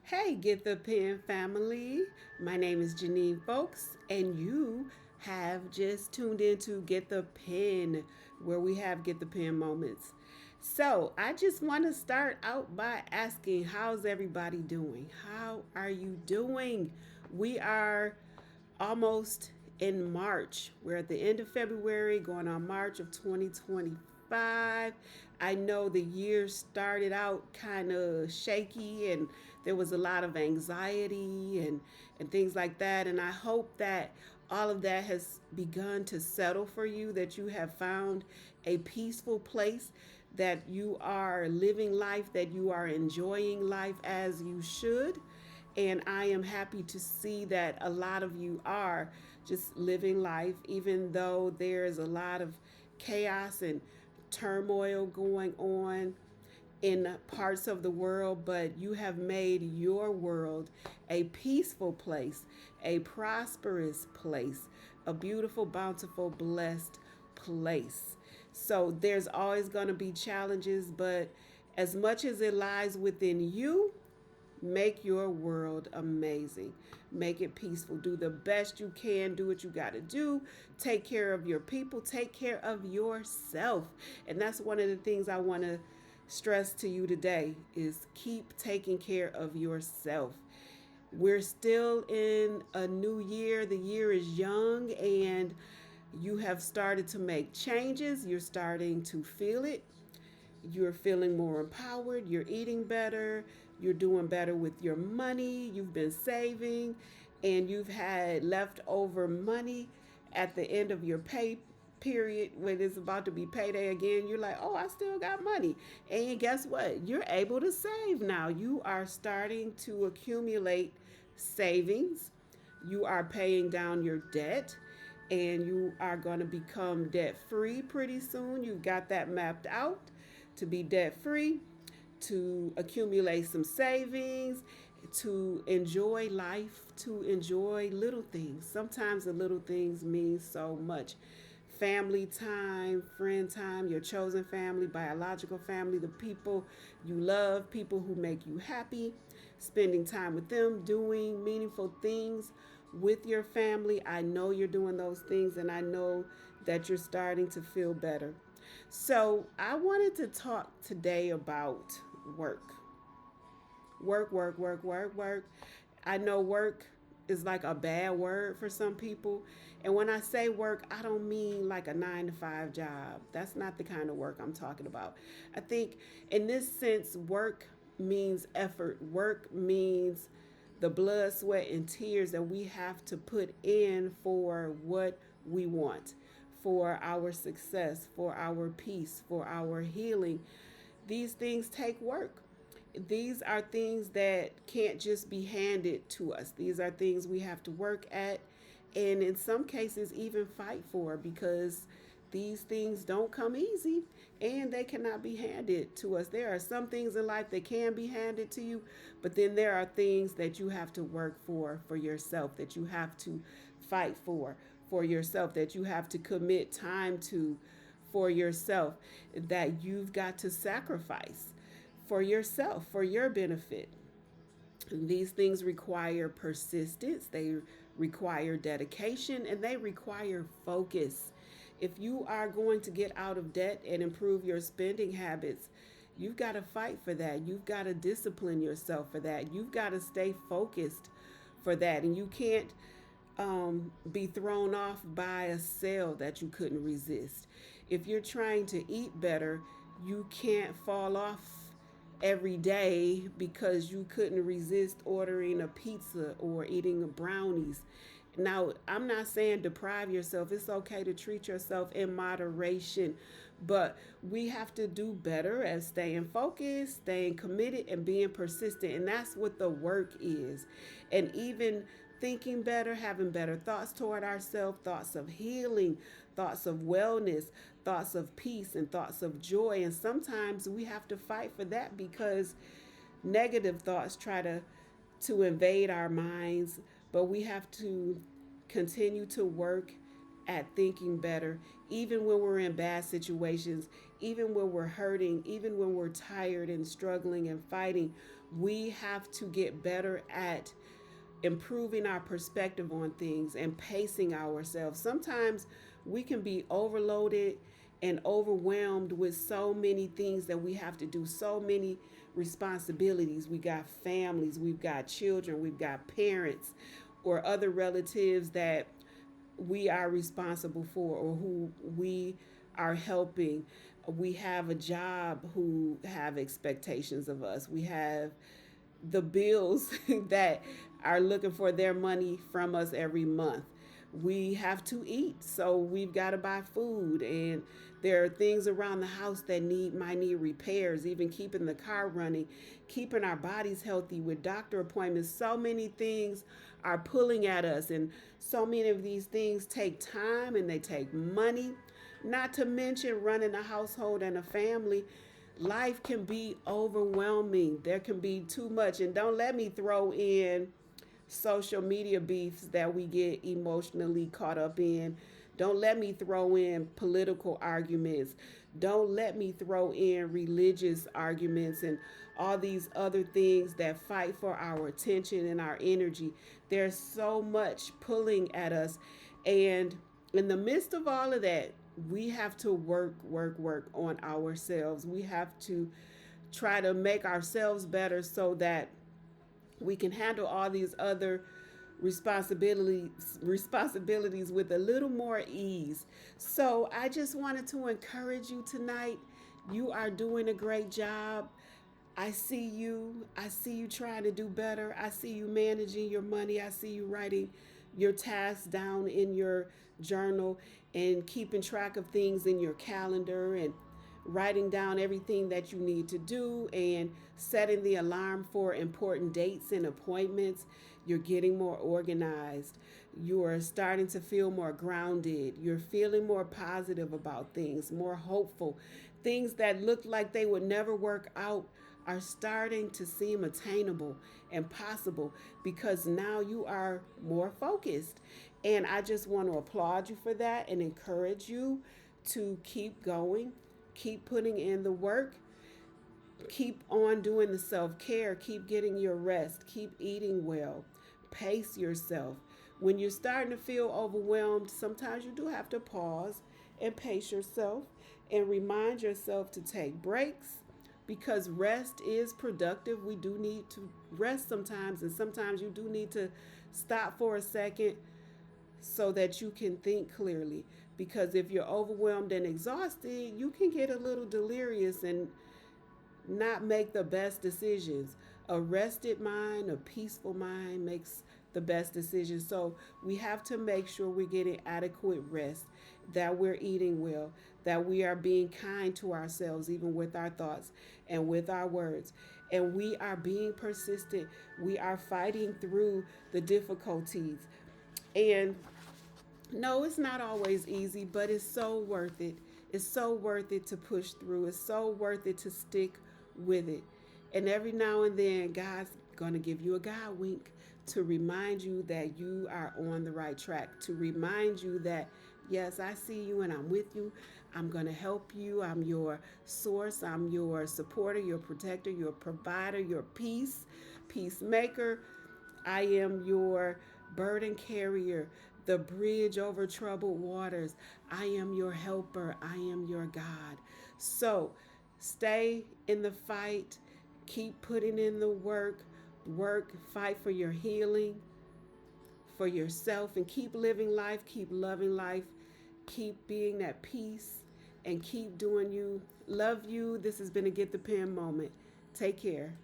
Hey, Get the Pen family. My name is Janine Folks, and you have just tuned in to Get the Pen, where we have Get the Pen moments. So, I just want to start out by asking, how's everybody doing? How are you doing? We are almost in March. We're at the end of February, going on March of 2025. I know the year started out kind of shaky and there was a lot of anxiety and things like that. And I hope that all of that has begun to settle for you, that you have found a peaceful place, that you are living life, that you are enjoying life as you should. And I am happy to see that a lot of you are just living life, even though there's a lot of chaos and turmoil going on in parts of the world, but you have made your world a peaceful place, a prosperous place, a beautiful, bountiful, blessed place. So there's always going to be challenges, but as much as it lies within you, make your world amazing. Make it peaceful. Do the best you can. Do what you got to do. Take care of your people. Take care of yourself. And that's one of the things I want to stress to you today is keep taking care of yourself. We're still in a new year. The year is young and you have started to make changes. You're starting to feel it. You're feeling more empowered, you're eating better, you're doing better with your money, you've been saving, and you've had leftover money at the end of your pay period when it's about to be payday again. You're like, oh, I still got money. And guess what? You're able to save now. You are starting to accumulate savings. You are paying down your debt and you are going to become debt free pretty soon. You've got that mapped out to be debt free, to accumulate some savings, to enjoy life, to enjoy little things. Sometimes the little things mean so much. Family time, friend time, your chosen family, biological family, the people you love, people who make you happy, spending time with them, doing meaningful things with your family. I know you're doing those things and I know that you're starting to feel better. So, I wanted to talk today about work. Work, work, work, work, work. I know work is like a bad word for some people. And when I say work, I don't mean like a 9 to 5 job. That's not the kind of work I'm talking about. I think in this sense, work means effort. Work means the blood, sweat, and tears that we have to put in for what we want, for our success, for our peace, for our healing. These things take work. These are things that can't just be handed to us. These are things we have to work at and in some cases even fight for because these things don't come easy and they cannot be handed to us. There are some things in life that can be handed to you, but then there are things that you have to work for yourself, that you have to fight for yourself, that you have to commit time to for yourself, that you've got to sacrifice for yourself, for your benefit. These things require persistence, they require dedication, and they require focus. If you are going to get out of debt and improve your spending habits, you've got to fight for that. You've got to discipline yourself for that. You've got to stay focused for that. And you can't be thrown off by a sale that you couldn't resist. If you're trying to eat better, you can't fall off every day because you couldn't resist ordering a pizza or eating brownies. Now, I'm not saying deprive yourself. It's okay to treat yourself in moderation, but we have to do better at staying focused, staying committed, and being persistent. And that's what the work is. And even thinking better, having better thoughts toward ourselves, thoughts of healing, thoughts of wellness, thoughts of peace, and thoughts of joy. And sometimes we have to fight for that because negative thoughts try to invade our minds, but we have to continue to work at thinking better, even when we're in bad situations, even when we're hurting, even when we're tired and struggling and fighting. We have to get better at improving our perspective on things and pacing ourselves. Sometimes we can be overloaded and overwhelmed with so many things that we have to do, so many responsibilities. We got families, we've got children, we've got parents or other relatives that we are responsible for or who we are helping. We have a job who have expectations of us. We have the bills that are looking for their money from us every month. We have to eat, so we've got to buy food, and there are things around the house that might need repairs, even keeping the car running, keeping our bodies healthy with doctor appointments. So many things are pulling at us, and so many of these things take time and they take money, not to mention running a household and a family. Life can be overwhelming. There can be too much. And don't let me throw in social media beefs that we get emotionally caught up in. Don't let me throw in political arguments. Don't let me throw in religious arguments and all these other things that fight for our attention and our energy. There's so much pulling at us. And in the midst of all of that, we have to work on ourselves. We have to try to make ourselves better so that we can handle all these other responsibilities with a little more ease. So I just wanted to encourage you tonight. You are doing a great job. I see you. I see you trying to do better. I see you managing your money. I see you writing your tasks down in your journal and keeping track of things in your calendar and writing down everything that you need to do and setting the alarm for important dates and appointments. You're getting more organized. You're starting to feel more grounded. You're feeling more positive about things, more hopeful. Things that looked like they would never work out are starting to seem attainable and possible because now you are more focused. And I just want to applaud you for that and encourage you to keep going, keep putting in the work, keep on doing the self care, keep getting your rest, keep eating well, pace yourself. When you're starting to feel overwhelmed, sometimes you do have to pause and pace yourself and remind yourself to take breaks because rest is productive. We do need to rest sometimes, and sometimes you do need to stop for a second so that you can think clearly. Because if you're overwhelmed and exhausted, you can get a little delirious and not make the best decisions. A rested mind, a peaceful mind makes the best decisions. So we have to make sure we're getting adequate rest, that we're eating well, that we are being kind to ourselves, even with our thoughts and with our words. And we are being persistent. We are fighting through the difficulties. And no, it's not always easy, but it's so worth it. It's so worth it to push through. It's so worth it to stick with it. And every now and then, God's going to give you a God wink to remind you that you are on the right track, to remind you that, yes, I see you and I'm with you. I'm going to help you. I'm your source. I'm your supporter, your protector, your provider, your peacemaker. I am your burden carrier, the bridge over troubled waters. I am your helper. I am your God. So stay in the fight. Keep putting in the work, fight for your healing, for yourself, and keep living life, keep loving life, keep being at peace, and keep doing you. Love you. This has been a Get the Pen moment. Take care.